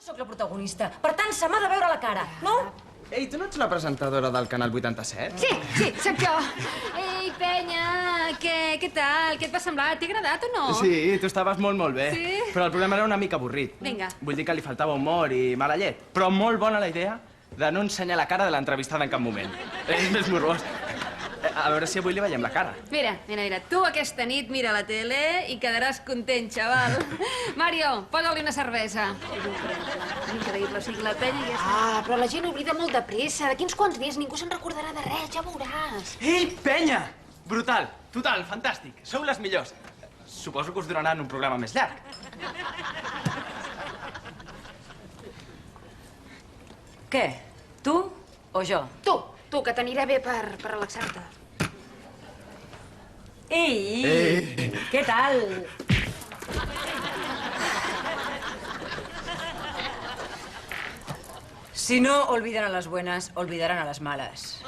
Soc la protagonista, per tant se m'ha de veure la cara, no? Ei, tu no ets la presentadora del Canal 87? Sí, sóc jo. Ei, penya, què tal? Què et va semblar? T'ha agradat o no? Sí, tu estaves molt bé. Sí? Però el programa era una mica avorrit. Vinga. Vull dir que li faltava humor i mala llet. Però molt bona la idea de no ensenyar la cara de l'entrevistada en cap moment. És més morbós. A veure si avui li veiem la cara. Mira, tu aquesta nit mira la tele i quedaràs content, xaval. Mario, posa-li una cervesa. Increïble, o sigui, la penya ja està... Ah, però la gent oblida molt de pressa. D'aquí uns quants dies ningú se'n recordarà de res, ja veuràs. Ei, penya! Brutal, total, fantàstic. Sou les millors. Suposo que us donaran un programa més llarg. Què? Tu o jo? Tu, que t'anirà bé per relaxar-te. Ei! Què tal? Si no olvidan a las buenas, olvidarán a las malas.